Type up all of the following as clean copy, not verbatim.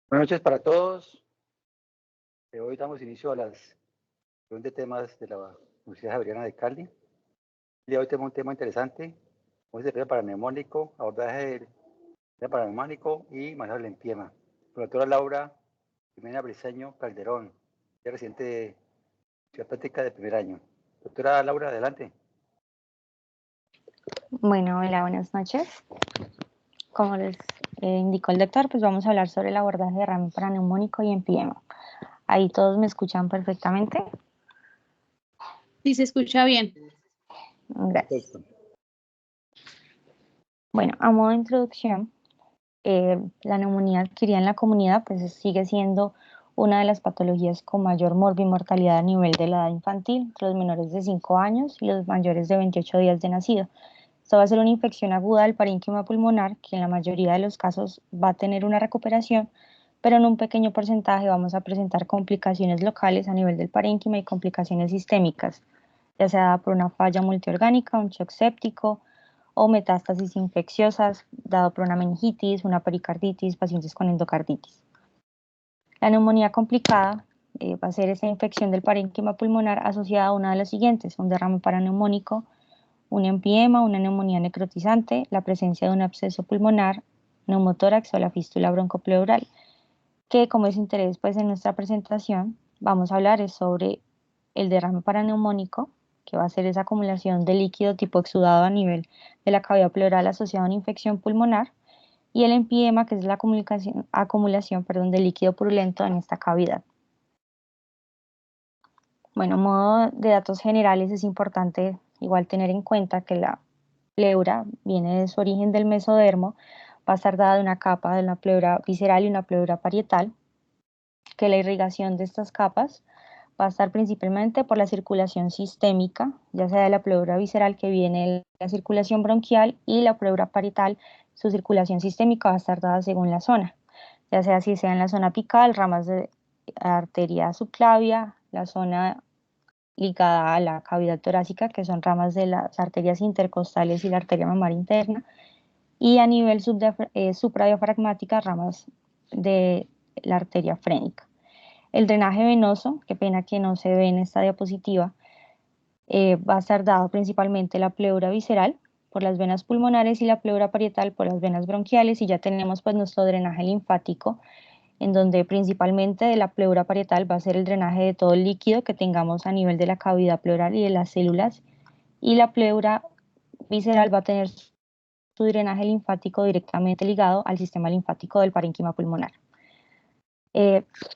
Buenas noches para todos. Hoy damos inicio a las sesión de temas de la Universidad Javeriana de Cali. El día de hoy tenemos un tema interesante, como es el tema paraneumónico, abordaje del tema paraneumónico y manejo del empiema. La doctora Laura Jimena Briceño Calderón, ya residente de Ciudad Práctica de primer año. Doctora Laura, adelante. Bueno, hola, buenas noches. Como les indicó el doctor, pues vamos a hablar sobre el abordaje de derrame paraneumónico y empiema. ¿Ahí todos me escuchan perfectamente? Sí, se escucha bien. Gracias. Perfecto. Bueno, a modo de introducción, la neumonía adquirida en la comunidad pues sigue siendo una de las patologías con mayor morbimortalidad a nivel de la edad infantil, entre los menores de 5 años y los mayores de 28 días de nacido. Esto va a ser una infección aguda del parénquima pulmonar que en la mayoría de los casos va a tener una recuperación, pero en un pequeño porcentaje vamos a presentar complicaciones locales a nivel del parénquima y complicaciones sistémicas, ya sea por una falla multiorgánica, un shock séptico o metástasis infecciosas, dado por una meningitis, una pericarditis, pacientes con endocarditis. La neumonía complicada va a ser esa infección del parénquima pulmonar asociada a una de las siguientes: un derrame paraneumónico, un empiema, una neumonía necrotizante, la presencia de un absceso pulmonar, neumotórax o la fístula broncopleural, que como es interés pues en nuestra presentación, vamos a hablar es sobre el derrame paraneumónico, que va a ser esa acumulación de líquido tipo exudado a nivel de la cavidad pleural asociada a una infección pulmonar, y el empiema, que es la acumulación de líquido purulento en esta cavidad. Bueno, modo de datos generales, es importante igual tener en cuenta que la pleura viene de su origen del mesodermo, va a estar dada de una capa de una pleura visceral y una pleura parietal, que la irrigación de estas capas va a estar principalmente por la circulación sistémica, ya sea de la pleura visceral, que viene de la circulación bronquial, y la pleura parietal, su circulación sistémica va a estar dada según la zona, ya sea si sea en la zona apical, ramas de arteria subclavia, la zona ligada a la cavidad torácica, que son ramas de las arterias intercostales y la arteria mamaria interna, y a nivel supradiafragmática, ramas de la arteria frénica. El drenaje venoso, qué pena que no se ve en esta diapositiva, va a estar dado principalmente la pleura visceral por las venas pulmonares y la pleura parietal por las venas bronquiales, y ya tenemos pues nuestro drenaje linfático, en donde principalmente de la pleura parietal va a ser el drenaje de todo el líquido que tengamos a nivel de la cavidad pleural y de las células, y la pleura visceral va a tener su drenaje linfático directamente ligado al sistema linfático del parénquima pulmonar.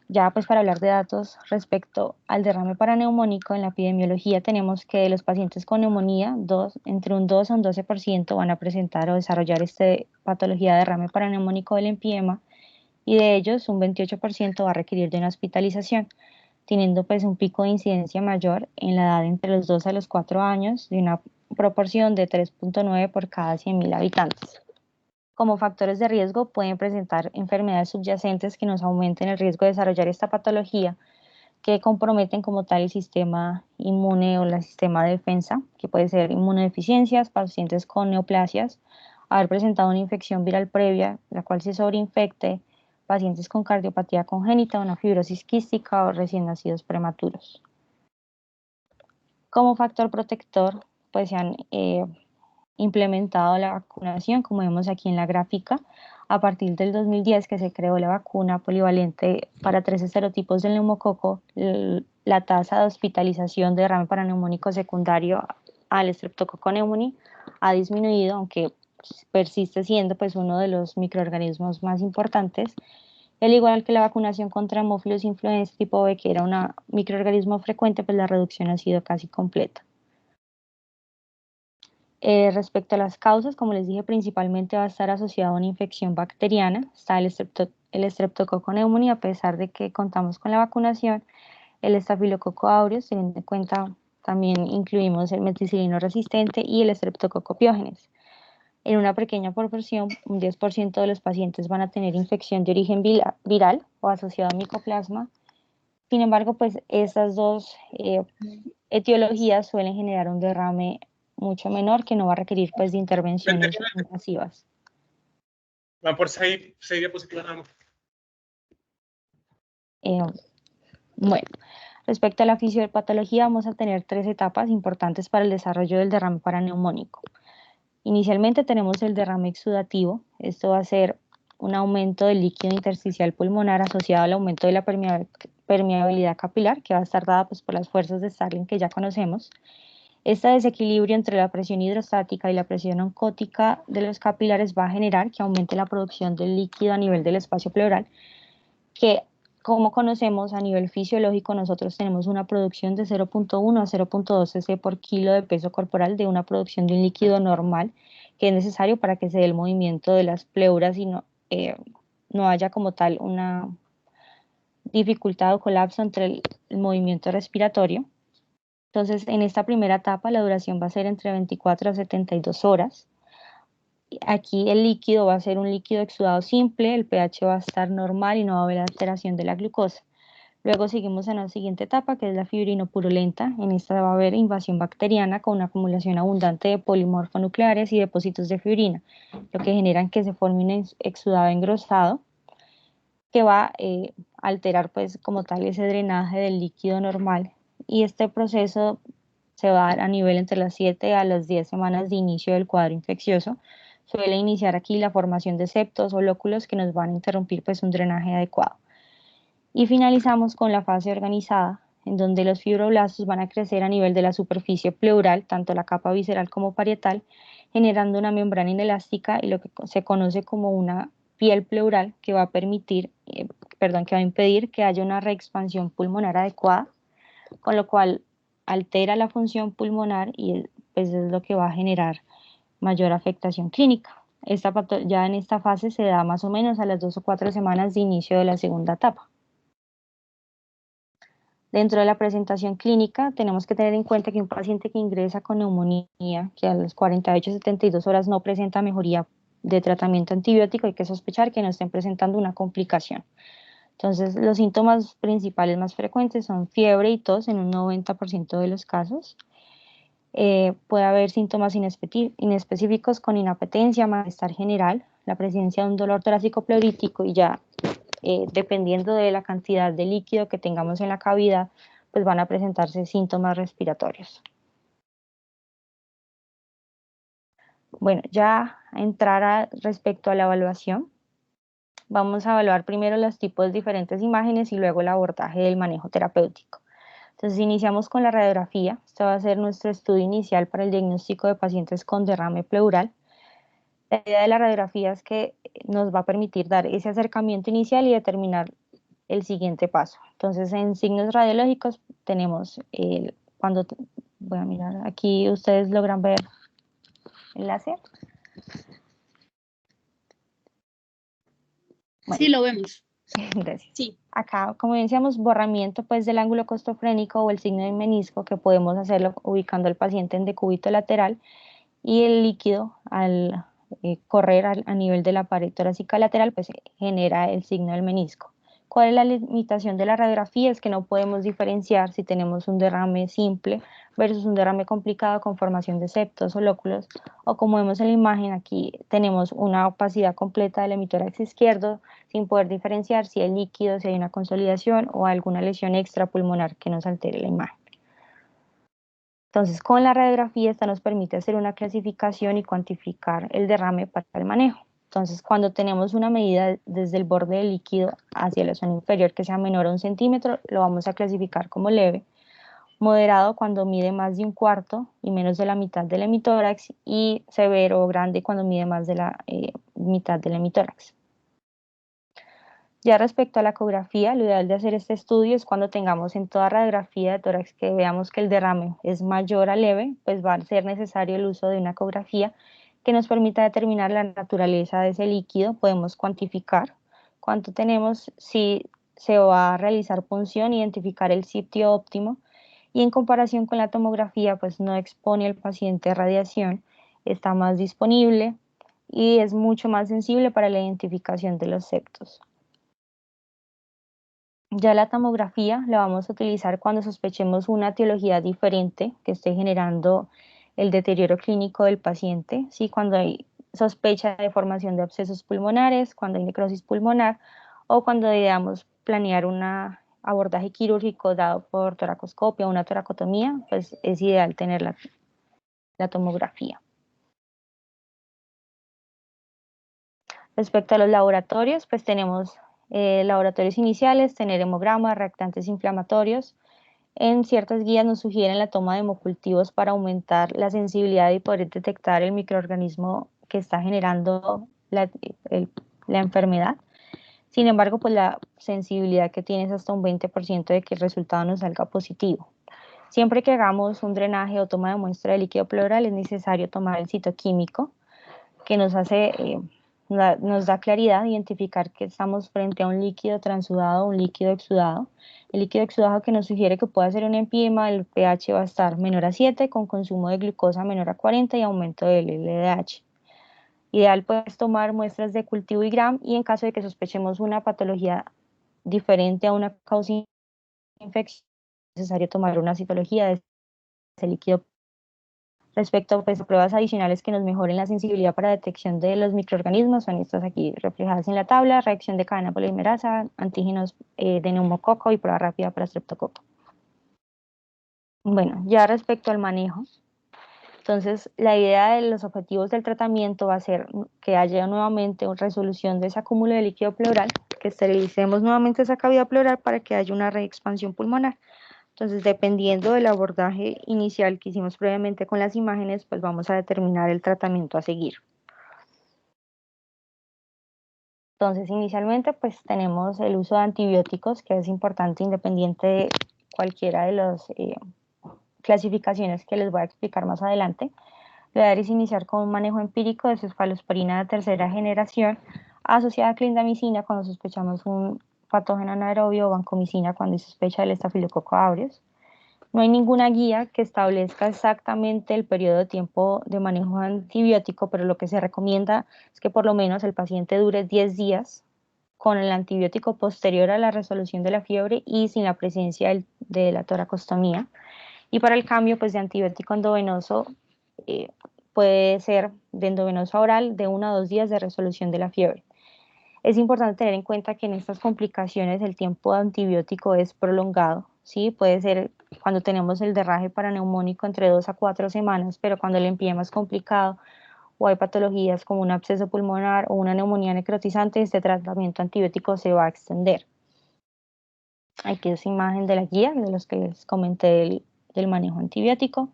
Ya pues para hablar de datos respecto al derrame paraneumónico, en la epidemiología tenemos que los pacientes con neumonía, entre un 2 a un 12% van a presentar o desarrollar esta patología de derrame paraneumónico del empiema, y de ellos un 28% va a requerir de una hospitalización, teniendo pues un pico de incidencia mayor en la edad entre los 2 a los 4 años, de una proporción de 3.9 por cada 100.000 habitantes. Como factores de riesgo pueden presentar enfermedades subyacentes que nos aumenten el riesgo de desarrollar esta patología, que comprometen como tal el sistema inmune o el sistema de defensa, que puede ser inmunodeficiencias, pacientes con neoplasias, haber presentado una infección viral previa, la cual se sobreinfecte, pacientes con cardiopatía congénita, una fibrosis quística o recién nacidos prematuros. Como factor protector, pues se han implementado la vacunación, como vemos aquí en la gráfica, a partir del 2010, que se creó la vacuna polivalente para 13 serotipos del neumococo. La tasa de hospitalización de derrame paraneumónico secundario al Streptococcus pneumoniae ha disminuido, aunque persiste siendo pues uno de los microorganismos más importantes. Al igual que la vacunación contra Haemophilus influenzae tipo B, que era un microorganismo frecuente, pues la reducción ha sido casi completa. Respecto a las causas, como les dije, principalmente va a estar asociado a una infección bacteriana. Está el Streptococcus pneumoniae, a pesar de que contamos con la vacunación, el Staphylococcus aureus, teniendo en cuenta también incluimos el meticilino resistente y el Streptococcus pyogenes. En una pequeña proporción, un 10% de los pacientes van a tener infección de origen viral o asociado a micoplasma. Sin embargo, pues estas dos etiologías suelen generar un derrame mucho menor, que no va a requerir pues de intervenciones invasivas. Van por 6 diapositivas nada más. Bueno, respecto a la fisiopatología, vamos a tener 3 etapas importantes para el desarrollo del derrame paraneumónico. Inicialmente tenemos el derrame exudativo. Esto va a ser un aumento del líquido intersticial pulmonar asociado al aumento de la permeabilidad capilar, que va a estar dada pues, por las fuerzas de Starling que ya conocemos. Este desequilibrio entre la presión hidrostática y la presión oncótica de los capilares va a generar que aumente la producción del líquido a nivel del espacio pleural, que como conocemos a nivel fisiológico nosotros tenemos una producción de 0.1 a 0.2 cc por kilo de peso corporal de una producción de un líquido normal que es necesario para que se dé el movimiento de las pleuras y no haya como tal una dificultad o colapso entre el movimiento respiratorio. Entonces, en esta primera etapa la duración va a ser entre 24 a 72 horas. Aquí el líquido va a ser un líquido exudado simple, el pH va a estar normal y no va a haber alteración de la glucosa. Luego seguimos en la siguiente etapa, que es la fibrinopurulenta. En esta va a haber invasión bacteriana con una acumulación abundante de polimorfonucleares y depósitos de fibrina, lo que generan que se forme un exudado engrosado que va a alterar pues como tal ese drenaje del líquido normal, y este proceso se va a dar a nivel entre las 7 a las 10 semanas de inicio del cuadro infeccioso. Suele iniciar aquí la formación de septos o lóculos que nos van a interrumpir pues un drenaje adecuado. Y finalizamos con la fase organizada, en donde los fibroblastos van a crecer a nivel de la superficie pleural, tanto la capa visceral como parietal, generando una membrana inelástica y lo que se conoce como una piel pleural que va a que va a impedir que haya una reexpansión pulmonar adecuada, con lo cual altera la función pulmonar y pues es lo que va a generar mayor afectación clínica. Ya en esta fase se da más o menos a las 2 o 4 semanas de inicio de la segunda etapa. Dentro de la presentación clínica tenemos que tener en cuenta que un paciente que ingresa con neumonía, que a las 48 a 72 horas no presenta mejoría de tratamiento antibiótico, hay que sospechar que no estén presentando una complicación. Entonces, los síntomas principales más frecuentes son fiebre y tos en un 90% de los casos. Puede haber síntomas inespecíficos con inapetencia, malestar general, la presencia de un dolor torácico pleurítico y ya dependiendo de la cantidad de líquido que tengamos en la cavidad, pues van a presentarse síntomas respiratorios. Bueno, ya respecto a la evaluación, vamos a evaluar primero los tipos de diferentes imágenes y luego el abordaje del manejo terapéutico. Entonces iniciamos con la radiografía. Este va a ser nuestro estudio inicial para el diagnóstico de pacientes con derrame pleural. La idea de la radiografía es que nos va a permitir dar ese acercamiento inicial y determinar el siguiente paso. Entonces, en signos radiológicos tenemos voy a mirar, aquí ustedes logran ver el láser. Bueno, sí, lo vemos. Gracias. Sí. Acá, como decíamos, borramiento pues del ángulo costofrénico o el signo de menisco, que podemos hacerlo ubicando al paciente en decúbito lateral, y el líquido al correr a nivel de la pared torácica lateral, pues genera el signo del menisco. ¿Cuál es la limitación de la radiografía? Es que no podemos diferenciar si tenemos un derrame simple versus un derrame complicado con formación de septos o lóculos, o como vemos en la imagen aquí tenemos una opacidad completa del hemitórax izquierdo sin poder diferenciar si hay líquido, si hay una consolidación o alguna lesión extrapulmonar que nos altere la imagen. Entonces, con la radiografía esta nos permite hacer una clasificación y cuantificar el derrame para el manejo. Entonces, cuando tenemos una medida desde el borde del líquido hacia la zona inferior que sea menor a 1 centímetro, lo vamos a clasificar como leve. Moderado cuando mide más de 1/4 y menos de la mitad del hemitórax, y severo o grande cuando mide más de la mitad del hemitórax. Ya respecto a la ecografía, lo ideal de hacer este estudio es cuando tengamos en toda radiografía de tórax que veamos que el derrame es mayor a leve, pues va a ser necesario el uso de una ecografía que nos permita determinar la naturaleza de ese líquido. Podemos cuantificar cuánto tenemos, si se va a realizar punción, identificar el sitio óptimo, y en comparación con la tomografía, pues no expone al paciente a radiación, está más disponible y es mucho más sensible para la identificación de los septos. Ya la tomografía la vamos a utilizar cuando sospechemos una etiología diferente que esté generando el deterioro clínico del paciente, ¿sí? Cuando hay sospecha de formación de abscesos pulmonares, cuando hay necrosis pulmonar o cuando digamos planear un abordaje quirúrgico dado por toracoscopia o una toracotomía, pues es ideal tener la tomografía. Respecto a los laboratorios, pues tenemos laboratorios iniciales, tener hemograma, reactantes inflamatorios. En ciertas guías nos sugieren la toma de hemocultivos para aumentar la sensibilidad y poder detectar el microorganismo que está generando la enfermedad. Sin embargo, pues la sensibilidad que tiene es hasta un 20% de que el resultado nos salga positivo. Siempre que hagamos un drenaje o toma de muestra de líquido pleural es necesario tomar el citoquímico que nos da claridad identificar que estamos frente a un líquido transudado o un líquido exudado. El líquido exudado que nos sugiere que puede ser un empima, el pH va a estar menor a 7 con consumo de glucosa menor a 40 y aumento del LDH. Ideal pues tomar muestras de cultivo y Gram y en caso de que sospechemos una patología diferente a una causa de infección es necesario tomar una citología de ese líquido. Respecto pues, a pruebas adicionales que nos mejoren la sensibilidad para detección de los microorganismos, son estas aquí reflejadas en la tabla: reacción de cadena polimerasa, antígenos de neumococo y prueba rápida para streptococo. Bueno, ya respecto al manejo, entonces la idea de los objetivos del tratamiento va a ser que haya nuevamente una resolución de ese acúmulo de líquido pleural, que esterilicemos nuevamente esa cavidad pleural para que haya una reexpansión pulmonar. Entonces, dependiendo del abordaje inicial que hicimos previamente con las imágenes, pues vamos a determinar el tratamiento a seguir. Entonces, inicialmente, pues tenemos el uso de antibióticos, que es importante independiente de cualquiera de las clasificaciones que les voy a explicar más adelante. Lo ideal es iniciar con un manejo empírico de cefalosporina de tercera generación asociada a clindamicina cuando sospechamos un patógeno anaerobio o vancomicina cuando se sospecha del estafilococo aureus. No hay ninguna guía que establezca exactamente el periodo de tiempo de manejo antibiótico, pero lo que se recomienda es que por lo menos el paciente dure 10 días con el antibiótico posterior a la resolución de la fiebre y sin la presencia de la toracostomía. Y para el cambio pues, de antibiótico endovenoso, puede ser de endovenoso a oral de 1 a 2 días de resolución de la fiebre. Es importante tener en cuenta que en estas complicaciones el tiempo de antibiótico es prolongado, ¿sí? Puede ser cuando tenemos el derraje paraneumónico entre 2 a 4 semanas, pero cuando el empiema es complicado o hay patologías como un absceso pulmonar o una neumonía necrotizante, este tratamiento antibiótico se va a extender. Aquí es imagen de la guía de los que les comenté del manejo antibiótico.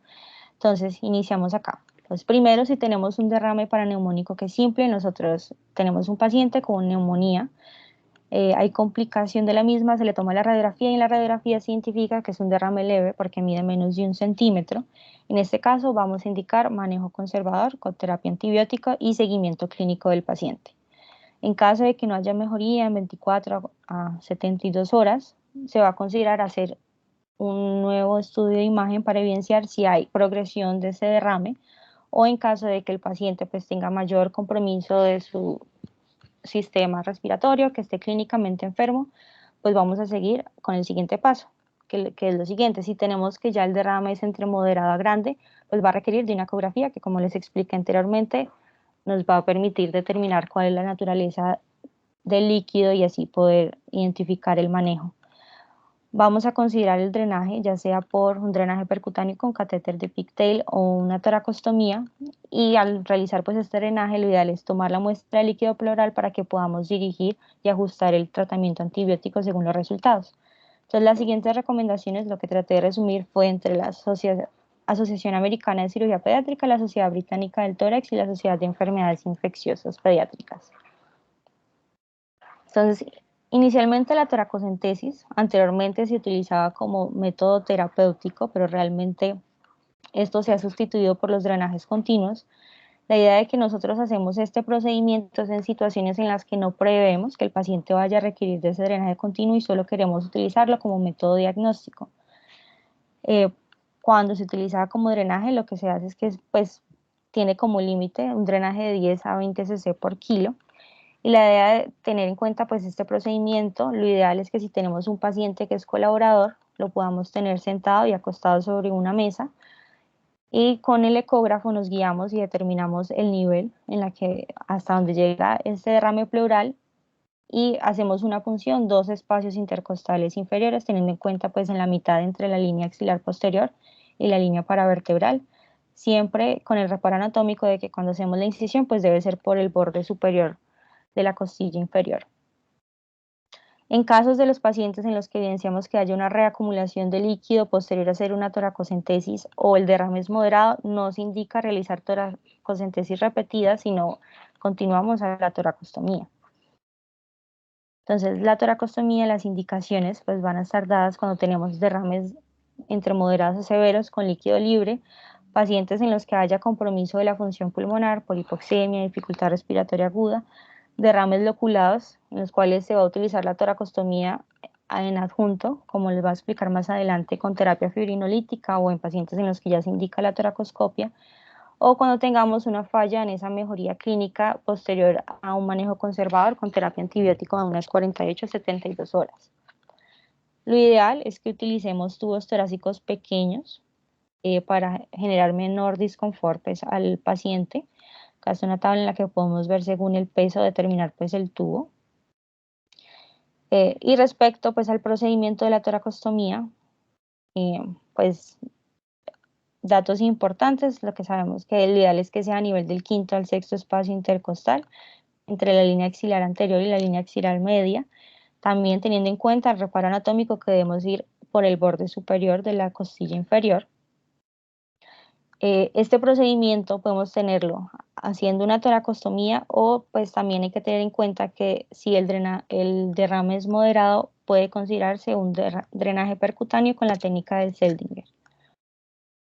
Entonces, iniciamos acá. Pues primero, si tenemos un derrame paraneumónico que es simple, nosotros tenemos un paciente con neumonía, hay complicación de la misma, se le toma la radiografía y en la radiografía se identifica que es un derrame leve porque mide menos de 1 centímetro. En este caso vamos a indicar manejo conservador con terapia antibiótica y seguimiento clínico del paciente. En caso de que no haya mejoría en 24 a 72 horas, se va a considerar hacer un nuevo estudio de imagen para evidenciar si hay progresión de ese derrame o en caso de que el paciente pues tenga mayor compromiso de su sistema respiratorio, que esté clínicamente enfermo, pues vamos a seguir con el siguiente paso, que es lo siguiente: si tenemos que ya el derrame es entre moderado a grande, pues va a requerir de una ecografía que, como les expliqué anteriormente, nos va a permitir determinar cuál es la naturaleza del líquido y así poder identificar el manejo. Vamos a considerar el drenaje, ya sea por un drenaje percutáneo con catéter de pigtail o una toracostomía, y al realizar pues este drenaje lo ideal es tomar la muestra de líquido pleural para que podamos dirigir y ajustar el tratamiento antibiótico según los resultados. Entonces, las siguientes recomendaciones, lo que traté de resumir, fue entre la Asociación Americana de Cirugía Pediátrica, la Sociedad Británica del Tórax y la Sociedad de Enfermedades Infecciosas Pediátricas. Entonces, inicialmente la toracocentesis anteriormente se utilizaba como método terapéutico, pero realmente esto se ha sustituido por los drenajes continuos. La idea de que nosotros hacemos este procedimiento es en situaciones en las que no prevemos que el paciente vaya a requerir de ese drenaje continuo y solo queremos utilizarlo como método diagnóstico. Cuando se utiliza como drenaje, lo que se hace es que pues, tiene como límite un drenaje de 10 a 20 cc por kilo. Y la idea de tener en cuenta pues este procedimiento, lo ideal es que si tenemos un paciente que es colaborador, lo podamos tener sentado y acostado sobre una mesa y con el ecógrafo nos guiamos y determinamos el nivel en la que hasta donde llega este derrame pleural y hacemos una punción, 2 espacios intercostales inferiores, teniendo en cuenta pues en la mitad entre la línea axilar posterior y la línea paravertebral, siempre con el reparo anatómico de que cuando hacemos la incisión pues debe ser por el borde superior de la costilla inferior. En casos de los pacientes en los que evidenciamos que haya una reacumulación de líquido posterior a hacer una toracocentesis o el derrame es moderado, no se indica realizar toracocentesis repetida, sino continuamos a la toracostomía. Entonces, la toracostomía, las indicaciones pues van a estar dadas cuando tenemos derrames entre moderados a severos con líquido libre, pacientes en los que haya compromiso de la función pulmonar por hipoxemia, dificultad respiratoria aguda, derrames loculados en los cuales se va a utilizar la toracostomía en adjunto, como les va a explicar más adelante, con terapia fibrinolítica o en pacientes en los que ya se indica la toracoscopia, o cuando tengamos una falla en esa mejoría clínica posterior a un manejo conservador con terapia antibiótica de unas 48 a 72 horas. Lo ideal es que utilicemos tubos torácicos pequeños para generar menor disconfort pues, al paciente. Acá está una tabla en la que podemos ver según el peso determinar pues, el tubo. Y respecto pues, al procedimiento de la toracostomía, pues datos importantes, lo que sabemos que el ideal es que sea a nivel del quinto al sexto espacio intercostal, entre la línea axilar anterior y la línea axilar media, también teniendo en cuenta el reparo anatómico que debemos ir por el borde superior de la costilla inferior. Este procedimiento podemos tenerlo haciendo una toracostomía o pues también hay que tener en cuenta que si el derrame es moderado puede considerarse un drenaje percutáneo con la técnica del Seldinger.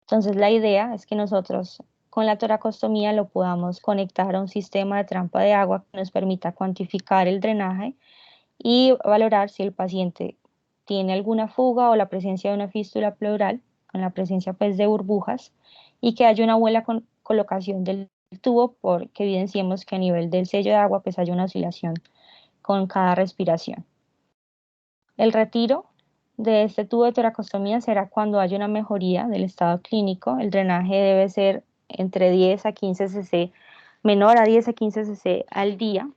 Entonces la idea es que nosotros con la toracostomía lo podamos conectar a un sistema de trampa de agua que nos permita cuantificar el drenaje y valorar si el paciente tiene alguna fuga o la presencia de una fístula pleural, con la presencia pues de burbujas, y que haya una buena colocación del tubo porque evidenciemos que a nivel del sello de agua pues haya una oscilación con cada respiración. El retiro de este tubo de toracostomía será cuando haya una mejoría del estado clínico. El drenaje debe ser entre 10 a 15 cc, menor a 10 a 15 cc al día,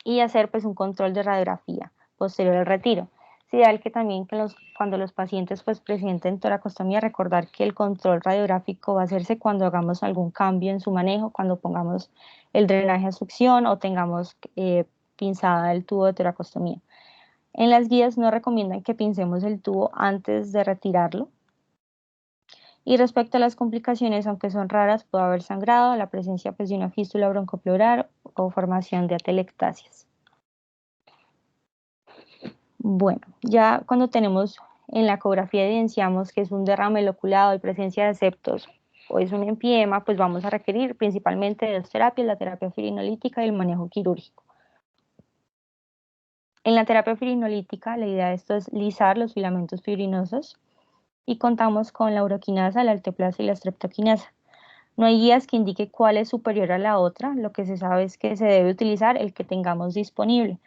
y hacer pues un control de radiografía posterior al retiro. Es ideal que también cuando los pacientes pues presenten toracostomía, recordar que el control radiográfico va a hacerse cuando hagamos algún cambio en su manejo, cuando pongamos el drenaje a succión o tengamos pinzada el tubo de toracostomía. En las guías no recomiendan que pincemos el tubo antes de retirarlo. Y respecto a las complicaciones, aunque son raras, puede haber sangrado, la presencia pues, de una fístula broncopleural o formación de atelectasias. Bueno, ya cuando tenemos en la ecografía evidenciamos que es un derrame loculado y presencia de septos o es un empiema, pues vamos a requerir principalmente de 2 terapias, la terapia fibrinolítica y el manejo quirúrgico. En la terapia fibrinolítica, la idea de esto es lisar los filamentos fibrinosos y contamos con la uroquinasa, la alteplasa y la streptoquinasa. No hay guías que indique cuál es superior a la otra, lo que se sabe es que se debe utilizar el que tengamos disponible.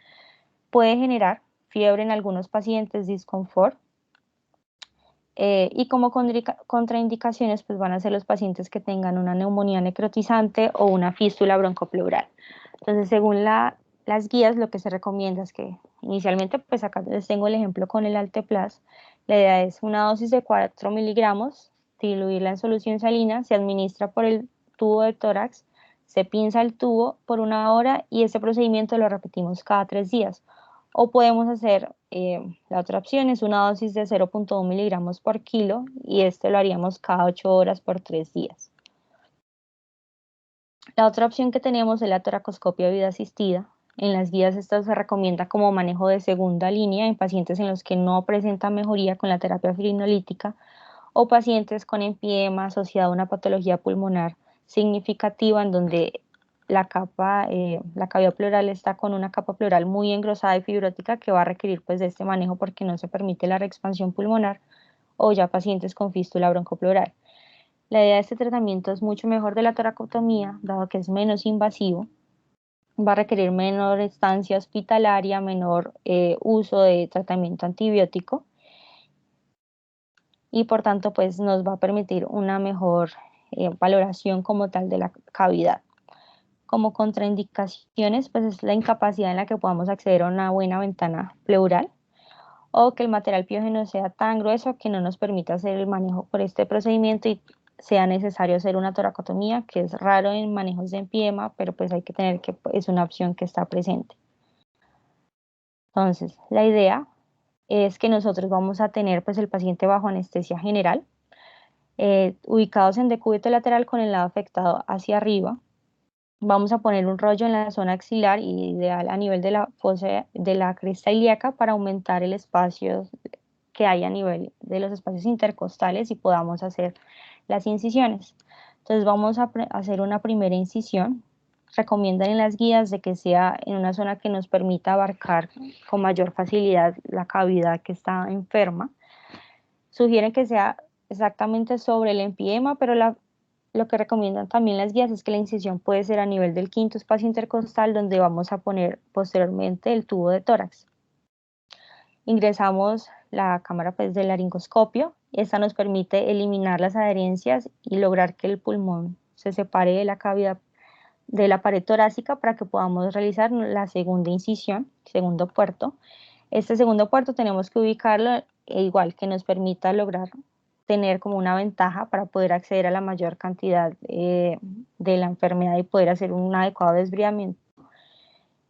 Puede generar fiebre en algunos pacientes, disconfort, y como contraindicaciones pues van a ser los pacientes que tengan una neumonía necrotizante o una fístula broncopleural. Entonces, según las guías, lo que se recomienda es que inicialmente, pues acá les tengo el ejemplo con el Alteplas, la idea es una dosis de 4 miligramos, diluirla en solución salina, se administra por el tubo de tórax, se pinza el tubo por 1 hora y este procedimiento lo repetimos cada 3 días. O podemos hacer, la otra opción es una dosis de 0.1 miligramos por kilo y este lo haríamos cada 8 horas por 3 días. La otra opción que tenemos es la toracoscopia vida asistida. En las guías esto se recomienda como manejo de segunda línea en pacientes en los que no presentan mejoría con la terapia fibrinolítica o pacientes con empiema asociado a una patología pulmonar significativa en donde la cavidad pleural está con una capa pleural muy engrosada y fibrótica que va a requerir pues de este manejo porque no se permite la reexpansión pulmonar, o ya pacientes con fístula broncopleural. La idea de este tratamiento es mucho mejor de la toracotomía, dado que es menos invasivo, va a requerir menor estancia hospitalaria, menor uso de tratamiento antibiótico y por tanto pues nos va a permitir una mejor valoración como tal de la cavidad. como contraindicaciones, pues es la incapacidad en la que podamos acceder a una buena ventana pleural, o que el material piógeno sea tan grueso que no nos permita hacer el manejo por este procedimiento y sea necesario hacer una toracotomía, que es raro en manejos de empiema, pero pues hay que tener que es una opción que está presente. Entonces, la idea es que nosotros vamos a tener pues el paciente bajo anestesia general, ubicados en decúbito lateral con el lado afectado hacia arriba. Vamos a poner un rollo en la zona axilar y ideal a nivel de la fosa de la cresta ilíaca para aumentar el espacio que hay a nivel de los espacios intercostales y podamos hacer las incisiones. Entonces vamos a hacer una primera incisión. Recomiendan en las guías de que sea en una zona que nos permita abarcar con mayor facilidad la cavidad que está enferma. Sugieren que sea exactamente sobre el empiema, pero lo que recomiendan también las guías es que la incisión puede ser a nivel del quinto espacio intercostal, donde vamos a poner posteriormente el tubo de tórax. Ingresamos la cámara pues, del laringoscopio. Esta nos permite eliminar las adherencias y lograr que el pulmón se separe de la cavidad de la pared torácica para que podamos realizar la segunda incisión, segundo puerto. Este segundo puerto tenemos que ubicarlo igual que nos permita lograr tener como una ventaja para poder acceder a la mayor cantidad de la enfermedad y poder hacer un adecuado desbridamiento.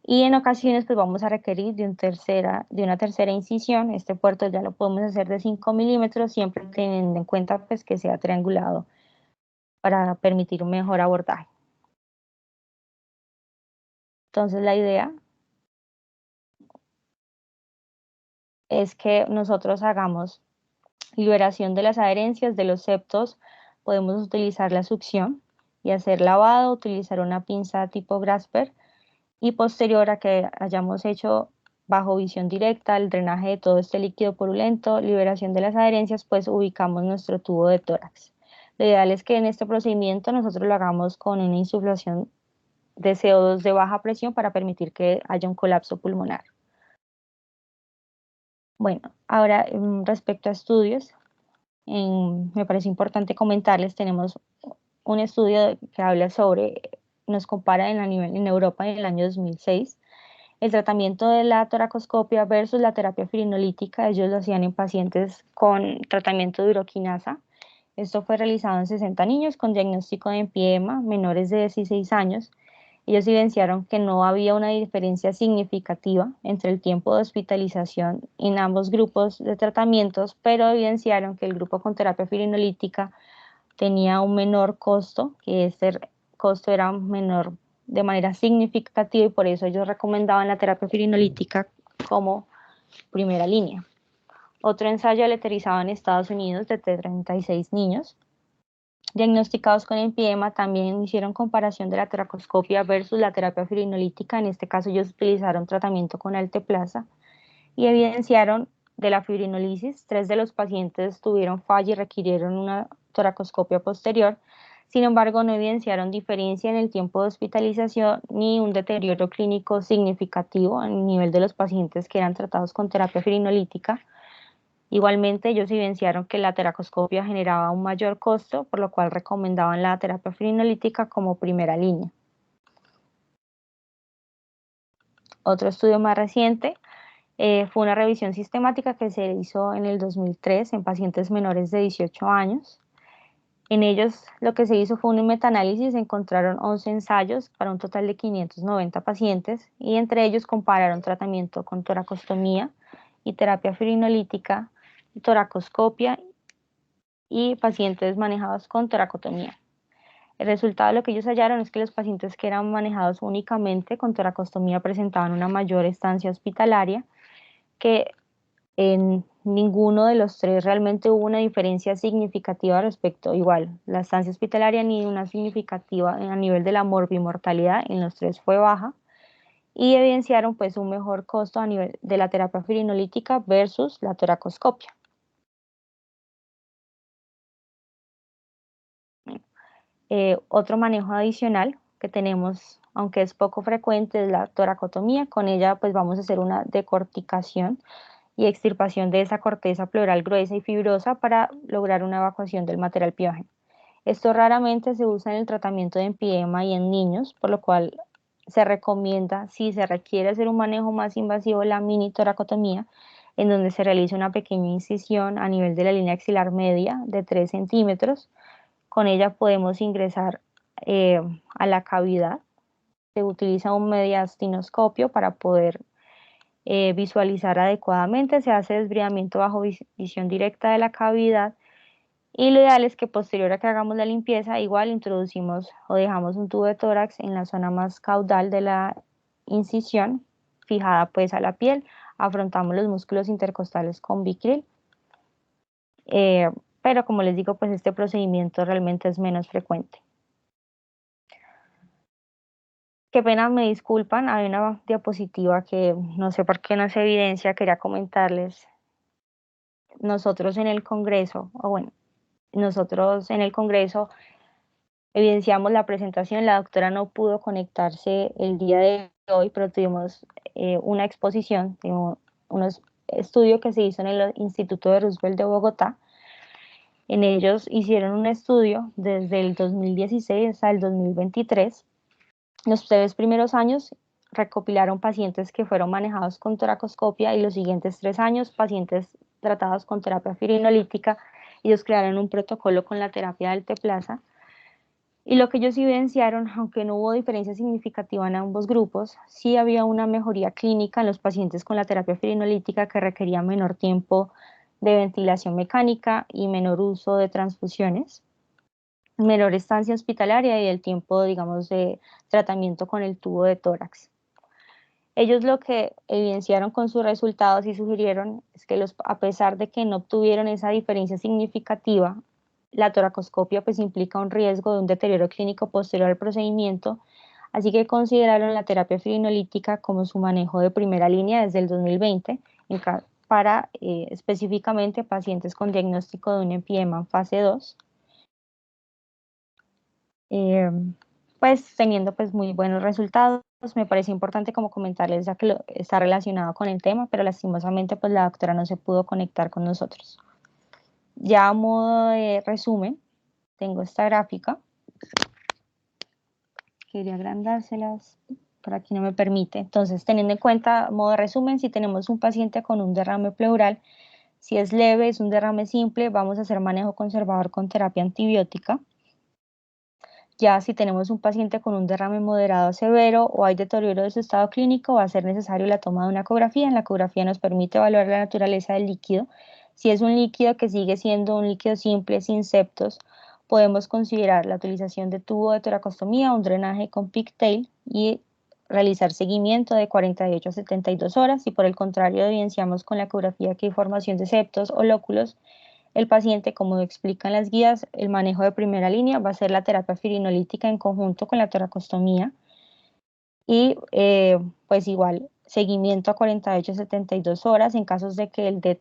Y en ocasiones pues vamos a requerir de una tercera incisión. Este puerto ya lo podemos hacer de 5 milímetros, siempre teniendo en cuenta pues que sea triangulado para permitir un mejor abordaje. Entonces la idea es que nosotros hagamos liberación de las adherencias de los septos. Podemos utilizar la succión y hacer lavado, utilizar una pinza tipo Grasper, y posterior a que hayamos hecho bajo visión directa el drenaje de todo este líquido purulento, liberación de las adherencias, pues ubicamos nuestro tubo de tórax. Lo ideal es que en este procedimiento nosotros lo hagamos con una insuflación de CO2 de baja presión para permitir que haya un colapso pulmonar. Bueno, ahora respecto a estudios, me parece importante comentarles, tenemos un estudio que habla sobre, nos compara en Europa en el año 2006, el tratamiento de la toracoscopia versus la terapia firinolítica. Ellos lo hacían en pacientes con tratamiento de uroquinasa. Esto fue realizado en 60 niños con diagnóstico de empiema menores de 16 años. Ellos evidenciaron que no había una diferencia significativa entre el tiempo de hospitalización en ambos grupos de tratamientos, pero evidenciaron que el grupo con terapia firinolítica tenía un menor costo, que este costo era menor de manera significativa y por eso ellos recomendaban la terapia firinolítica como primera línea. Otro ensayo aleterizado en Estados Unidos de 36 niños diagnosticados con empiema también hicieron comparación de la toracoscopia versus la terapia firinolítica. En este caso ellos utilizaron tratamiento con alteplasa y evidenciaron de la fibrinolisis. 3 de los pacientes tuvieron falla y requirieron una toracoscopia posterior. Sin embargo, no evidenciaron diferencia en el tiempo de hospitalización ni un deterioro clínico significativo a nivel de los pacientes que eran tratados con terapia firinolítica. Igualmente, ellos evidenciaron que la toracoscopia generaba un mayor costo, por lo cual recomendaban la terapia firinolítica como primera línea. Otro estudio más reciente fue una revisión sistemática que se hizo en el 2003 en pacientes menores de 18 años. En ellos lo que se hizo fue un metaanálisis, encontraron 11 ensayos para un total de 590 pacientes y entre ellos compararon tratamiento con toracostomía y terapia firinolítica, toracoscopia y pacientes manejados con toracotomía. El resultado de lo que ellos hallaron es que los pacientes que eran manejados únicamente con toracostomía presentaban una mayor estancia hospitalaria, que en ninguno de los 3 realmente hubo una diferencia significativa respecto, igual, la estancia hospitalaria ni una significativa a nivel de la morbimortalidad, en los 3 fue baja, y evidenciaron pues un mejor costo a nivel de la terapia firinolítica versus la toracoscopia. Otro manejo adicional que tenemos, aunque es poco frecuente, es la toracotomía. Con ella pues vamos a hacer una decorticación y extirpación de esa corteza pleural gruesa y fibrosa para lograr una evacuación del material piógeno. Esto raramente se usa en el tratamiento de empiema y en niños, por lo cual se recomienda, si se requiere hacer un manejo más invasivo, la mini toracotomía, en donde se realiza una pequeña incisión a nivel de la línea axilar media de 3 centímetros. Con ella podemos ingresar a la cavidad. Se utiliza un mediastinoscopio para poder visualizar adecuadamente. Se hace desbridamiento bajo visión directa de la cavidad. Y lo ideal es que posterior a que hagamos la limpieza, igual introducimos o dejamos un tubo de tórax en la zona más caudal de la incisión, fijada pues a la piel. Afrontamos los músculos intercostales con Vicryl. Pero como les digo, pues este procedimiento realmente es menos frecuente. Qué pena, me disculpan, hay una diapositiva que no sé por qué no se evidencia, quería comentarles. Nosotros en el Congreso, nosotros en el Congreso evidenciamos la presentación, la doctora no pudo conectarse el día de hoy, pero tuvimos una exposición, un estudio que se hizo en el Instituto de Roosevelt de Bogotá. En ellos hicieron un estudio desde el 2016 hasta el 2023. Los 3 primeros años recopilaron pacientes que fueron manejados con toracoscopia y los siguientes 3 años pacientes tratados con terapia fibrinolytica. Ellos crearon un protocolo con la terapia del T-Plaza. Y lo que ellos evidenciaron, aunque no hubo diferencia significativa en ambos grupos, sí había una mejoría clínica en los pacientes con la terapia fibrinolytica que requería menor tiempo de ventilación mecánica y menor uso de transfusiones, menor estancia hospitalaria y el tiempo, digamos, de tratamiento con el tubo de tórax. Ellos lo que evidenciaron con sus resultados y sugirieron es que a pesar de que no obtuvieron esa diferencia significativa, la toracoscopia pues implica un riesgo de un deterioro clínico posterior al procedimiento, así que consideraron la terapia fibrinolytica como su manejo de primera línea desde el 2020 para específicamente pacientes con diagnóstico de un empiema en fase 2. Pues teniendo pues muy buenos resultados. Me parece importante como comentarles ya que está relacionado con el tema, pero lastimosamente pues la doctora no se pudo conectar con nosotros. Ya a modo de resumen, tengo esta gráfica. Quería agrandárselas, pero aquí no me permite. Entonces, teniendo en cuenta, modo de resumen, si tenemos un paciente con un derrame pleural, si es leve, es un derrame simple, vamos a hacer manejo conservador con terapia antibiótica. Ya si tenemos un paciente con un derrame moderado a severo o hay deterioro de su estado clínico, va a ser necesario la toma de una ecografía. En la ecografía nos permite evaluar la naturaleza del líquido. Si es un líquido que sigue siendo un líquido simple, sin septos, podemos considerar la utilización de tubo de toracostomía, un drenaje con pigtail y realizar seguimiento de 48 a 72 horas. Si por el contrario evidenciamos con la ecografía que hay formación de septos o lóculos, el paciente, como explican las guías, el manejo de primera línea va a ser la terapia fibrinolytica en conjunto con la toracostomía y pues igual seguimiento a 48 a 72 horas en casos de que el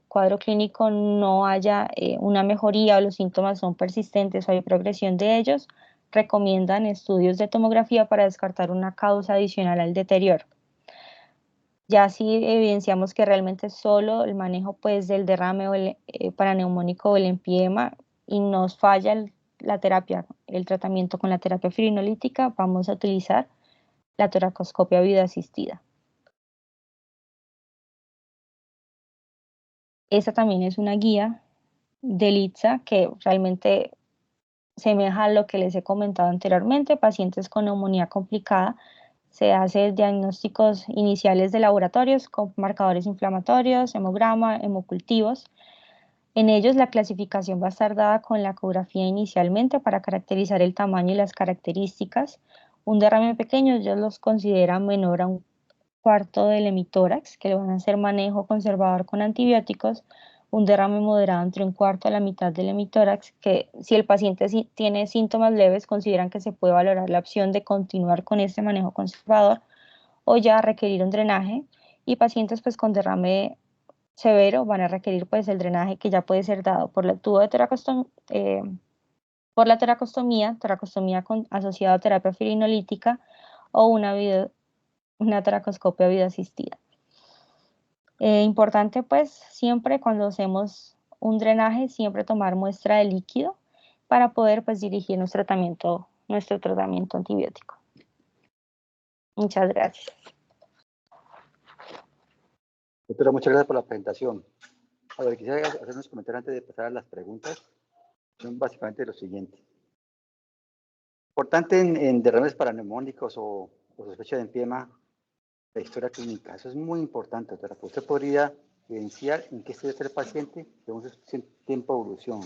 cuadro clínico no haya una mejoría o los síntomas son persistentes o hay progresión de ellos, recomiendan estudios de tomografía para descartar una causa adicional al deterioro. Ya si evidenciamos que realmente solo el manejo pues del derrame o el paraneumónico o el empiema y nos falla la terapia, el tratamiento con la terapia fibrinolytica, vamos a utilizar la toracoscopia video asistida. Esta también es una guía del ITSA que realmente semeja a lo que les he comentado anteriormente, pacientes con neumonía complicada. Se hace diagnósticos iniciales de laboratorios con marcadores inflamatorios, hemograma, hemocultivos. En ellos la clasificación va a estar dada con la ecografía inicialmente para caracterizar el tamaño y las características. Un derrame pequeño ellos los consideran menor a un cuarto del hemitórax, que le van a hacer manejo conservador con antibióticos. Un derrame moderado entre un cuarto a la mitad del hemitórax, que si el paciente tiene síntomas leves, consideran que se puede valorar la opción de continuar con este manejo conservador o ya requerir un drenaje. Y pacientes pues con derrame severo van a requerir pues el drenaje que ya puede ser dado por el tubo de por la toracostomía asociada a terapia fibrinolytica o una toracoscopia video asistida. Importante pues siempre cuando hacemos un drenaje, siempre tomar muestra de líquido para poder pues dirigir nuestro tratamiento antibiótico. Muchas gracias. Doctora, muchas gracias por la presentación. A ver, quisiera hacer unos comentarios antes de pasar a las preguntas. Son básicamente lo siguiente. Importante en derrames paraneumónicos o sospecha de empiema, la historia clínica. Eso es muy importante, doctora. Usted podría evidenciar en qué estadio está el paciente según su tiempo de evolución.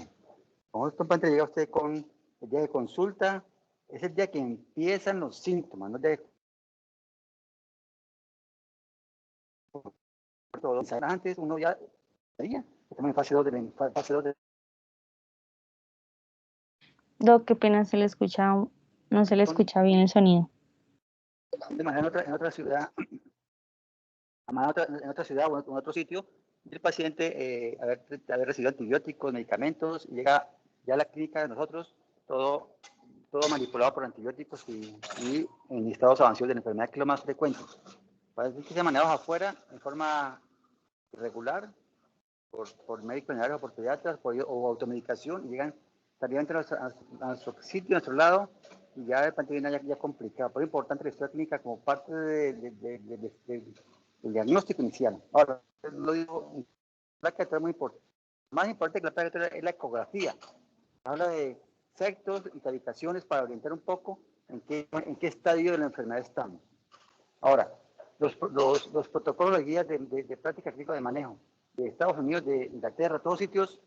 Como paciente llega usted con el día de consulta, es el día que empiezan los síntomas, no el día de antes uno ya estaría en fase 2 de Doc, qué pena se le escucha, no se le escucha bien el sonido. de manera en otra ciudad, en otra ciudad o en otro sitio, el paciente haber recibido antibióticos, medicamentos, y llega ya a la clínica de nosotros, todo manipulado por antibióticos y en estados avanzados de la enfermedad, que es lo más frecuente. Parece que se maneja afuera en forma irregular, por médicos generales o por pediatras, o automedicación, y llegan también a nuestro sitio, a nuestro lado, y ya el paciente viene ya complicado. Pero es importante la historia clínica como parte del diagnóstico inicial. Ahora, lo digo, la placa es muy importante. Más importante que la placa es la ecografía. Habla de efectos y calificaciones para orientar un poco en qué estadio de la enfermedad estamos. Ahora, los protocolos de guías de práctica clínica de manejo de Estados Unidos, de Inglaterra, todos sitios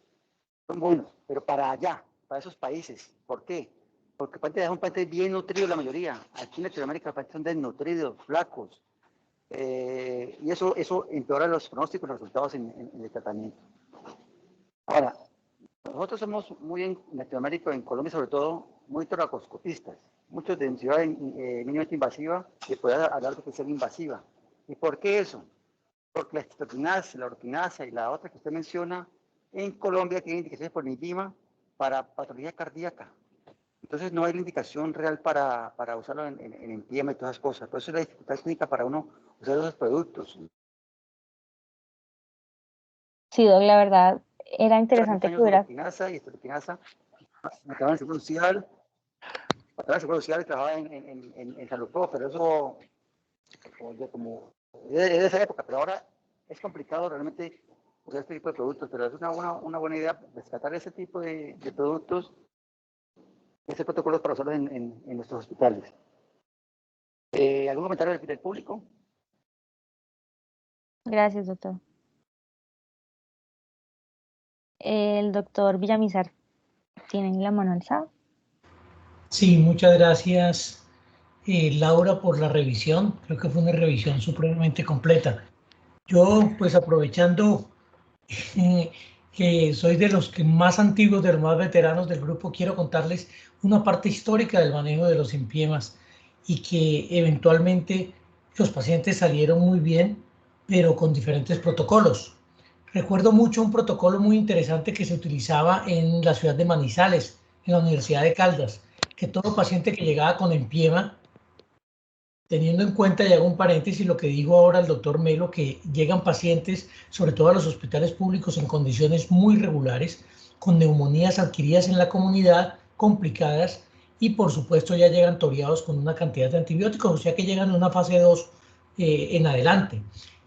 son buenos, pero para allá, para esos países. ¿Por qué? Porque es un paciente bien nutrido la mayoría. Aquí en Latinoamérica los pacientes son desnutridos, flacos. Y eso empeora los pronósticos y los resultados en el tratamiento. Ahora, nosotros somos muy en Latinoamérica, en Colombia sobre todo, muy toracoscopistas. Muchos de densidad mínimamente invasiva, que puede hablar de que sea invasiva. ¿Y por qué eso? Porque la citoquinasa, la orquinasa y la otra que usted menciona, en Colombia tienen indicaciones por NIDIMA para patología cardíaca. Entonces no hay la indicación real para usarlo en empiema y todas esas cosas. Por eso es la dificultad clínica para uno usar esos productos. Sí, Doc, la verdad era interesante que hubiera... Orquinasa y esteroquinasa, me acababa en el Seguro Social, y trabajaba en Salud Pro, pero eso como es de esa época, pero ahora es complicado realmente usar este tipo de productos, pero es una buena idea rescatar ese tipo de productos, ese protocolo para usarlos en nuestros hospitales. ¿Algún comentario del público? Gracias, doctor. El doctor Villamizar tiene la mano alzada. Sí, muchas gracias, Laura, por la revisión. Creo que fue una revisión supremamente completa. Yo, pues aprovechando que soy de los que más antiguos, de los más veteranos del grupo, quiero contarles una parte histórica del manejo de los empiemas y que eventualmente los pacientes salieron muy bien, pero con diferentes protocolos. Recuerdo mucho un protocolo muy interesante que se utilizaba en la ciudad de Manizales, en la Universidad de Caldas, que todo paciente que llegaba con empiema, teniendo en cuenta, y hago un paréntesis, lo que dijo ahora el doctor Melo, que llegan pacientes, sobre todo a los hospitales públicos, en condiciones muy regulares, con neumonías adquiridas en la comunidad, complicadas, y por supuesto ya llegan toreados con una cantidad de antibióticos, o sea que llegan en una fase 2 en adelante.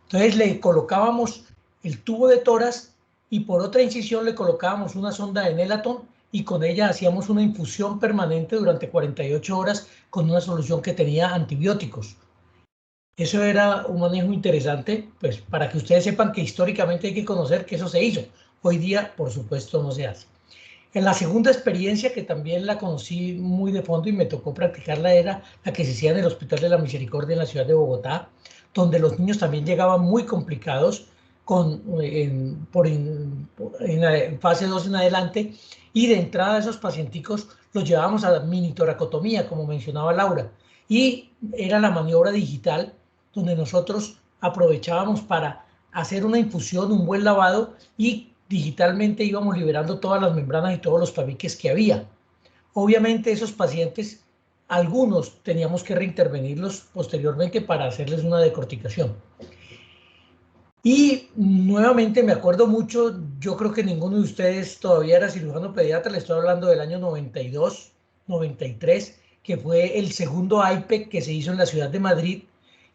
Entonces le colocábamos el tubo de toras y por otra incisión le colocábamos una sonda de Nelaton y con ella hacíamos una infusión permanente durante 48 horas con una solución que tenía antibióticos. Eso era un manejo interesante, pues para que ustedes sepan que históricamente hay que conocer que eso se hizo. Hoy día, por supuesto, no se hace. En la segunda experiencia, que también la conocí muy de fondo y me tocó practicarla, era la que se hacía en el Hospital de la Misericordia en la ciudad de Bogotá, donde los niños también llegaban muy complicados, en fase 2 en adelante, y de entrada esos pacienticos los llevábamos a mini toracotomía, como mencionaba Laura, y era la maniobra digital, donde nosotros aprovechábamos para hacer una infusión, un buen lavado, y digitalmente íbamos liberando todas las membranas y todos los tabiques que había. Obviamente esos pacientes, algunos teníamos que reintervenirlos posteriormente para hacerles una decorticación. Y nuevamente me acuerdo mucho, yo creo que ninguno de ustedes todavía era cirujano pediatra, le estoy hablando del año 92, 93, que fue el segundo IPEC que se hizo en la ciudad de Madrid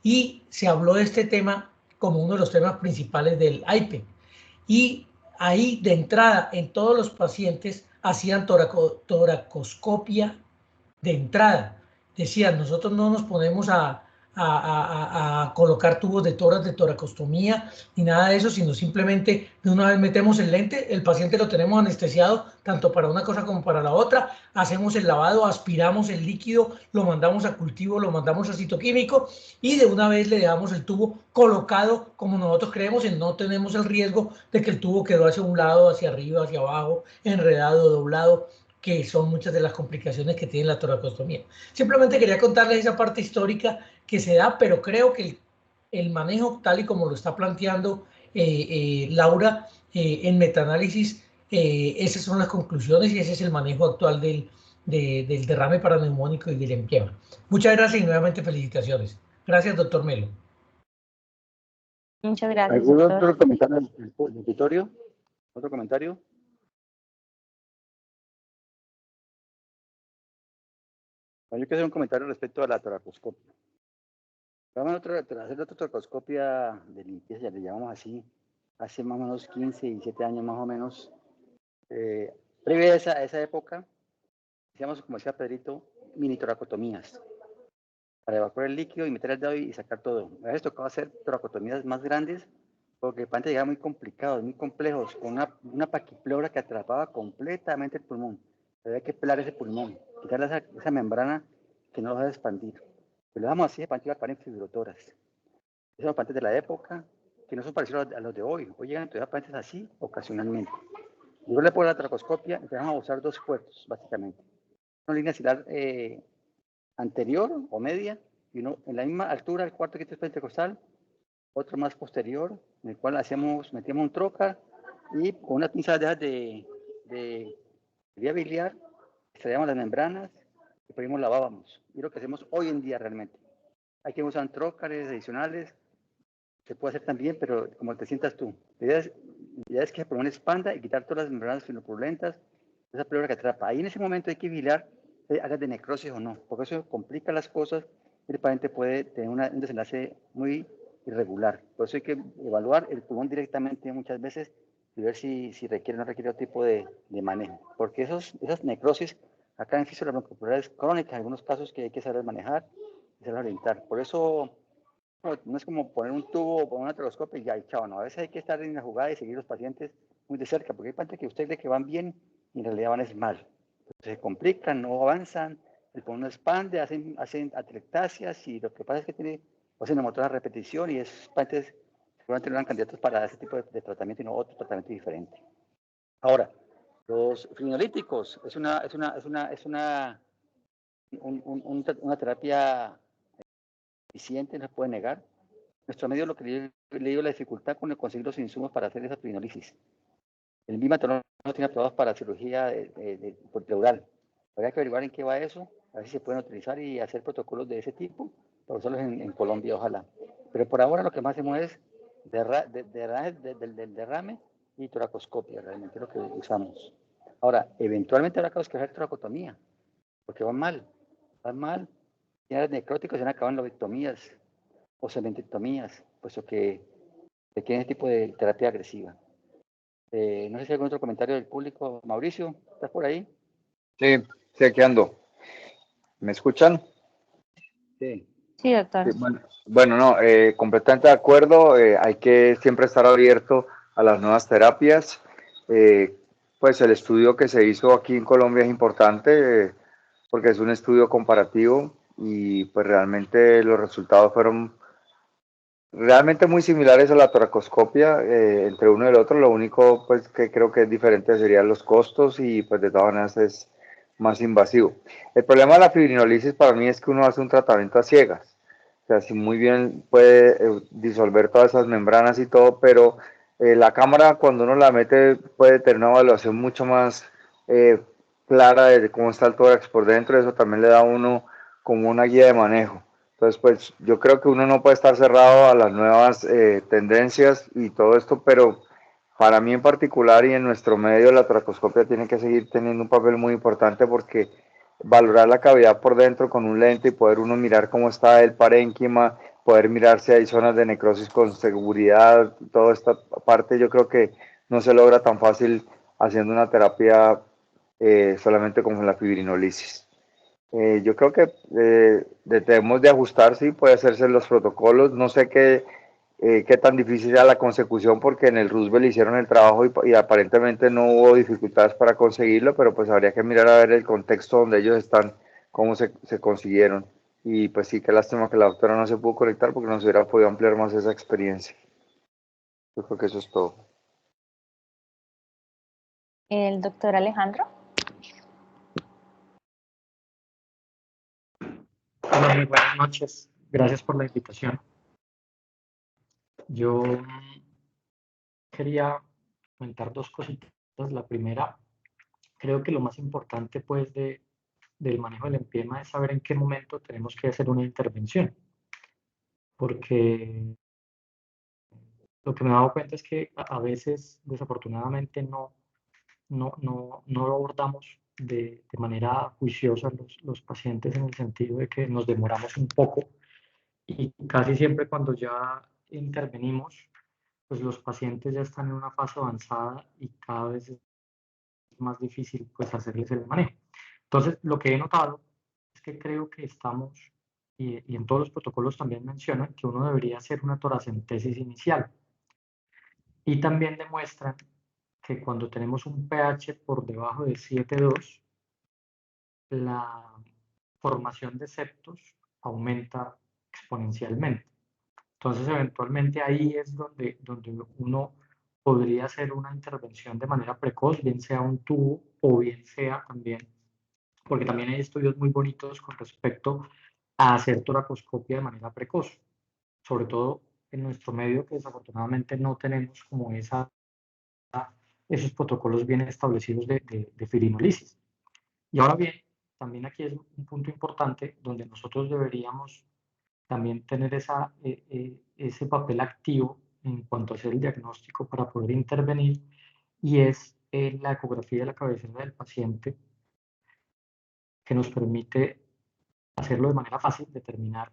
y se habló de este tema como uno de los temas principales del IPEC. Y ahí de entrada en todos los pacientes hacían toracoscopia de entrada. Decían, nosotros no nos ponemos a colocar tubos de toras de toracostomía ni nada de eso, sino simplemente de una vez metemos el lente, el paciente lo tenemos anestesiado tanto para una cosa como para la otra, hacemos el lavado, aspiramos el líquido, lo mandamos a cultivo, lo mandamos a citoquímico y de una vez le dejamos el tubo colocado como nosotros creemos y no tenemos el riesgo de que el tubo quedó hacia un lado, hacia arriba, hacia abajo, enredado, doblado, que son muchas de las complicaciones que tiene la toracostomía. Simplemente quería contarles esa parte histórica que se da, pero creo que el manejo tal y como lo está planteando Laura en metaanálisis, esas son las conclusiones y ese es el manejo actual del derrame paraneumónico y del empiema. Muchas gracias y nuevamente felicitaciones. Gracias, doctor Melo. Muchas gracias, ¿Algún doctor. otro comentario del auditorio? ¿Otro comentario? Yo quiero hacer un comentario respecto a la toracoscopia. Vamos a hacer otra toracoscopia de limpieza, ya le llamamos así, hace más o menos 15, 17 años más o menos. Previa a esa época, hacíamos, como decía Pedrito, mini toracotomías para evacuar el líquido y meter el dedo y sacar todo. A veces tocaba hacer toracotomías más grandes porque el paciente llegaba muy complicados, muy complejos, con una paquipleura que atrapaba completamente el pulmón. Había que pelar ese pulmón, quitarle esa membrana que no lo deja expandir. Pero lo dejamos así, el paciente iba a acabar en fibrotoras. Esos son los pacientes de la época que no son parecidos a los de hoy. Hoy llegan todavía pacientes así ocasionalmente. Yo le pongo la tracoscopia, empezamos a usar dos puertos, básicamente. Una línea axilar anterior o media, y uno en la misma altura, el cuarto quinto intercostal, otro más posterior, en el cual metíamos un trocar y con una pinza de vía biliar, extraíamos las membranas y primero lavábamos. Y lo que hacemos hoy en día realmente. Hay que usar trócares adicionales, se puede hacer también, pero como te sientas tú. La idea es que el pulmón expanda y quitar todas las membranas fibropurulentas, esa pleura que atrapa. Ahí en ese momento hay que vigilar si hagas de necrosis o no, porque eso complica las cosas y el paciente puede tener un desenlace muy irregular. Por eso hay que evaluar el pulmón directamente muchas veces y ver si requiere o no requiere otro tipo de manejo. Porque esas necrosis, acá en físicas broncoplurales crónicas, en algunos casos que hay que saber manejar y saber orientar. Por eso no es como poner un tubo o poner una telescopio y ya, y chao, no. A veces hay que estar en la jugada y seguir los pacientes muy de cerca, porque hay pacientes que usted cree que van bien y en realidad van es mal. Se complican, no avanzan, el pulmón no expande, hacen atelectasias y lo que pasa es que tiene, hacen motor a repetición y esos pacientes seguramente no eran candidatos para ese tipo de tratamiento y no otro tratamiento diferente. Ahora, los fibrinolíticos es una terapia eficiente, no se puede negar. Nuestro medio lo que le dio la dificultad con conseguir los insumos para hacer esa fibrinolisis. El bimatonol no tiene aprobados para cirugía por pleural. Habría que averiguar en qué va eso, a ver si se pueden utilizar y hacer protocolos de ese tipo, para usarlos en Colombia, ojalá. Pero por ahora lo que más hacemos es del derrame y toracoscopia, realmente es lo que usamos. Ahora, eventualmente habrá que hacer toracotomía, porque van mal, tienen necróticos y van a acabar en lobectomías o cementectomías, puesto que requieren ese tipo de terapia agresiva. No sé si hay algún otro comentario del público. Mauricio, ¿estás por ahí? Sí, sí, aquí ando. ¿Me escuchan? Sí. Sí, doctor. Sí, bueno, no, completamente de acuerdo. Hay que siempre estar abierto a las nuevas terapias. Pues el estudio que se hizo aquí en Colombia es importante porque es un estudio comparativo y pues realmente los resultados fueron realmente muy similares a la toracoscopia entre uno y el otro. Lo único pues que creo que es diferente serían los costos y pues de todas maneras es más invasivo. El problema de la fibrinolisis para mí es que uno hace un tratamiento a ciegas. O sea, si muy bien puede disolver todas esas membranas y todo, pero la cámara cuando uno la mete puede tener una evaluación mucho más clara de cómo está el tórax por dentro. Eso también le da a uno como una guía de manejo. Entonces, pues yo creo que uno no puede estar cerrado a las nuevas tendencias y todo esto, pero para mí en particular y en nuestro medio la tracoscopia tiene que seguir teniendo un papel muy importante porque valorar la cavidad por dentro con un lente y poder uno mirar cómo está el parénquima, poder mirar si hay zonas de necrosis con seguridad, toda esta parte yo creo que no se logra tan fácil haciendo una terapia solamente como la fibrinolisis. Yo creo que debemos de ajustar, sí, puede hacerse los protocolos. No sé qué tan difícil sea la consecución porque en el Roosevelt hicieron el trabajo y aparentemente no hubo dificultades para conseguirlo, pero pues habría que mirar a ver el contexto donde ellos están, cómo se consiguieron. Y pues sí, qué lástima que la doctora no se pudo conectar porque nos hubiera podido ampliar más esa experiencia. Yo creo que eso es todo. El doctor Alejandro. Hola, muy buenas noches. Gracias por la invitación. Yo quería comentar dos cositas. La primera, creo que lo más importante pues del manejo del empiema es saber en qué momento tenemos que hacer una intervención. Porque lo que me he dado cuenta es que a veces, desafortunadamente, no lo abordamos de manera juiciosa los pacientes en el sentido de que nos demoramos un poco y casi siempre cuando ya intervenimos, pues los pacientes ya están en una fase avanzada y cada vez es más difícil pues hacerles el manejo. Entonces, lo que he notado es que creo que estamos, y en todos los protocolos también mencionan, que uno debería hacer una toracentesis inicial. Y también demuestran que cuando tenemos un pH por debajo de 7,2, la formación de septos aumenta exponencialmente. Entonces, eventualmente ahí es donde uno podría hacer una intervención de manera precoz, bien sea un tubo o bien sea también, porque también hay estudios muy bonitos con respecto a hacer toracoscopia de manera precoz, sobre todo en nuestro medio que desafortunadamente no tenemos como esos protocolos bien establecidos de fibrinolisis. Y ahora bien, también aquí es un punto importante donde nosotros deberíamos también tener ese papel activo en cuanto a hacer el diagnóstico para poder intervenir, y es la ecografía de la cabecera del paciente, que nos permite hacerlo de manera fácil, determinar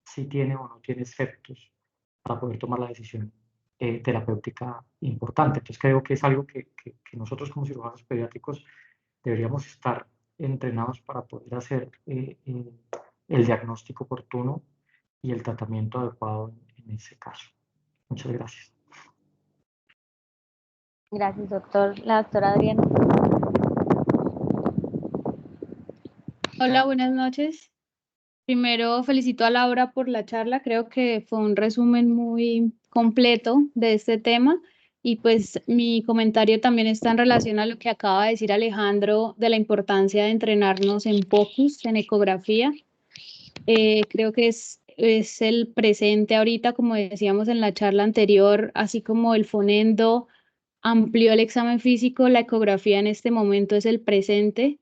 si tiene o no tiene septos para poder tomar la decisión terapéutica importante. Entonces creo que es algo que nosotros como cirujanos pediátricos deberíamos estar entrenados para poder hacer el diagnóstico oportuno y el tratamiento adecuado en ese caso. Muchas gracias. Gracias, doctor. La doctora Adriana. Hola, buenas noches. Primero felicito a Laura por la charla. Creo que fue un resumen muy completo de este tema. Y pues mi comentario también está en relación a lo que acaba de decir Alejandro de la importancia de entrenarnos en POCUS, en ecografía. Creo que es el presente ahorita, como decíamos en la charla anterior, así como el fonendo amplió el examen físico, la ecografía en este momento es el presente.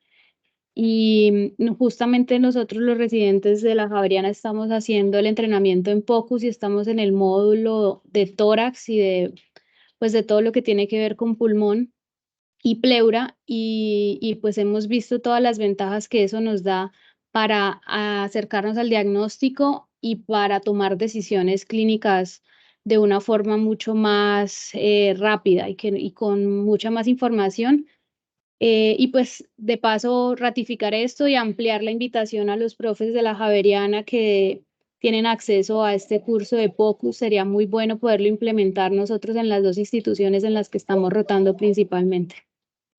Y justamente nosotros los residentes de la Javeriana estamos haciendo el entrenamiento en POCUS y estamos en el módulo de tórax y pues de todo lo que tiene que ver con pulmón y pleura, y pues hemos visto todas las ventajas que eso nos da para acercarnos al diagnóstico y para tomar decisiones clínicas de una forma mucho más rápida y con mucha más información. Y pues de paso ratificar esto y ampliar la invitación a los profes de la Javeriana que tienen acceso a este curso de POCUS. Sería muy bueno poderlo implementar nosotros en las dos instituciones en las que estamos rotando principalmente.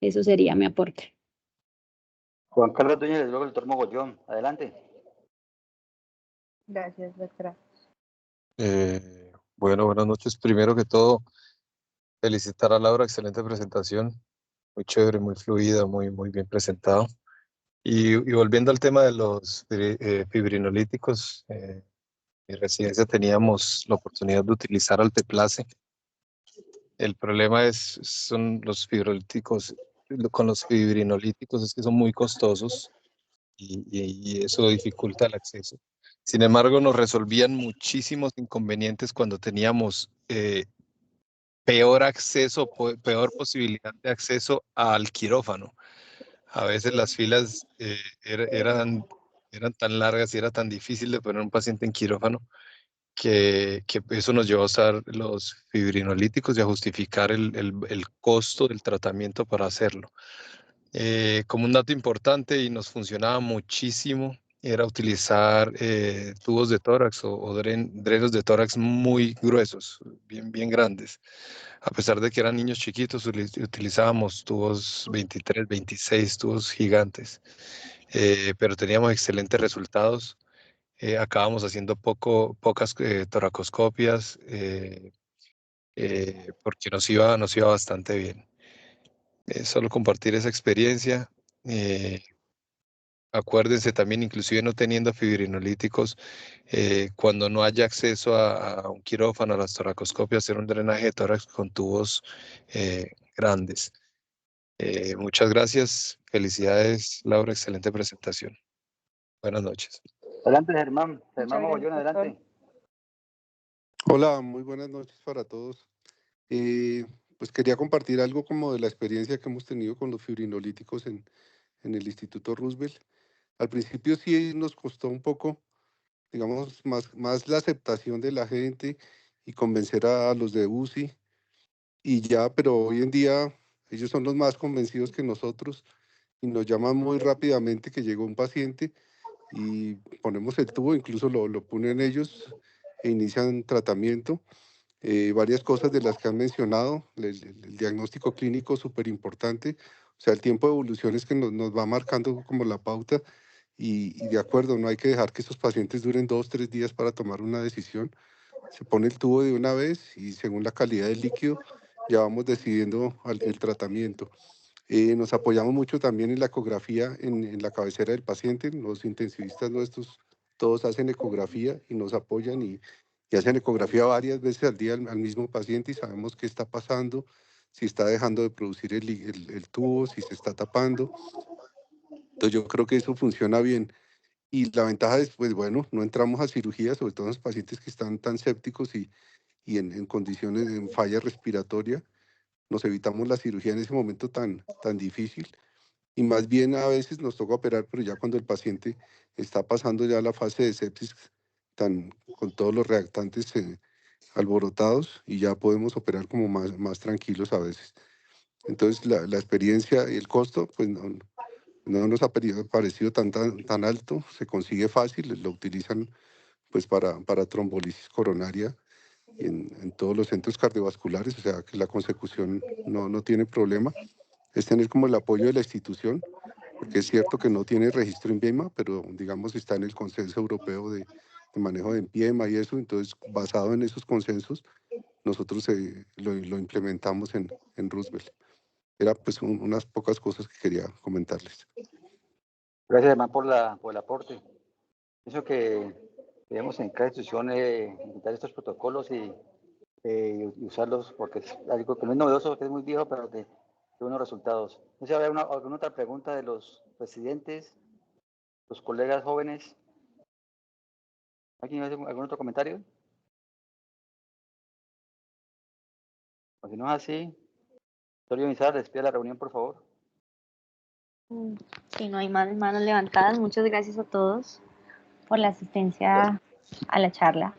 Eso sería mi aporte. Juan Carlos Dueñas, luego el doctor Mogollón. Adelante. Gracias, doctora. Bueno, buenas noches. Primero que todo, felicitar a Laura, excelente presentación, muy chévere, muy fluida, muy bien presentado. Y volviendo al tema de los fibrinolíticos, en mi residencia teníamos la oportunidad de utilizar Alteplase. El problema son los fibrinolíticos, con los fibrinolíticos es que son muy costosos y eso dificulta el acceso. Sin embargo, nos resolvían muchísimos inconvenientes cuando teníamos peor acceso, peor posibilidad de acceso al quirófano. A veces las filas eran tan largas y era tan difícil de poner un paciente en quirófano que eso nos llevó a usar los fibrinolíticos y a justificar el costo del tratamiento para hacerlo. Como un dato importante y nos funcionaba muchísimo era utilizar tubos de tórax o drenos de tórax muy gruesos, bien grandes. A pesar de que eran niños chiquitos, utilizábamos tubos 23, 26, tubos gigantes, pero teníamos excelentes resultados. Acabamos haciendo pocas toracoscopias porque nos iba bastante bien. Solo compartir esa experiencia. Acuérdense también, inclusive no teniendo fibrinolíticos, cuando no haya acceso a un quirófano, a las toracoscopias, hacer un drenaje de tórax con tubos grandes. Muchas gracias. Felicidades, Laura. Excelente presentación. Buenas noches. Adelante, Germán. Muchas Germán Mogollón, gracias, doctor. adelante. Hola, muy buenas noches para todos. Pues quería compartir algo como de la experiencia que hemos tenido con los fibrinolíticos en el Instituto Roosevelt. Al principio sí nos costó un poco, digamos, más la aceptación de la gente y convencer a los de UCI y ya, pero hoy en día ellos son los más convencidos que nosotros y nos llaman muy rápidamente que llegó un paciente y ponemos el tubo, incluso lo ponen ellos e inician tratamiento. Varias cosas de las que han mencionado, el diagnóstico clínico súper importante, o sea, el tiempo de evolución es que nos va marcando como la pauta y de acuerdo, no hay que dejar que esos pacientes duren 2, 3 días para tomar una decisión. Se pone el tubo de una vez y según la calidad del líquido ya vamos decidiendo el tratamiento. Nos apoyamos mucho también en la ecografía en la cabecera del paciente. Los intensivistas nuestros todos hacen ecografía y nos apoyan y hacen ecografía varias veces al día al mismo paciente y sabemos qué está pasando, si está dejando de producir el tubo, si se está tapando. Entonces yo creo que eso funciona bien. Y la ventaja es, pues bueno, no entramos a cirugía, sobre todo en los pacientes que están tan sépticos y en condiciones de falla respiratoria. Nos evitamos la cirugía en ese momento tan difícil. Y más bien a veces nos toca operar, pero ya cuando el paciente está pasando ya la fase de sepsis con todos los reactantes alborotados y ya podemos operar como más tranquilos a veces. Entonces la experiencia y el costo pues no nos ha parecido tan alto, se consigue fácil, lo utilizan pues para trombolisis coronaria en todos los centros cardiovasculares, o sea que la consecución no tiene problema. Es tener como el apoyo de la institución, porque es cierto que no tiene registro en BIEMA, pero digamos está en el Consenso Europeo de Manejo de empiema y eso, entonces basado en esos consensos, nosotros lo implementamos en Roosevelt. Era pues unas pocas cosas que quería comentarles. Gracias, Germán, por el aporte. Pienso que debemos en cada institución implementar estos protocolos y usarlos porque es algo que no es novedoso, que es muy viejo, pero de buenos resultados. No sé si habrá alguna otra pregunta de los residentes, los colegas jóvenes. ¿Alguien hace algún otro comentario? O si no es así, Victoria Mizar, despide la reunión, por favor. Si no hay más manos levantadas, muchas gracias a todos por la asistencia a la charla.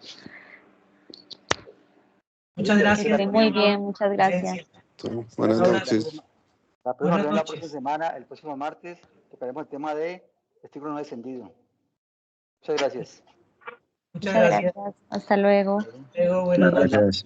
Muchas Que gracias. estén muy bien, muchas gracias. Buenas noches. La próxima reunión la noches. próxima semana, el próximo martes, tocaremos el tema de estímulo no descendido. Muchas gracias. Muchas gracias. Hasta luego. Luego, buenas noches.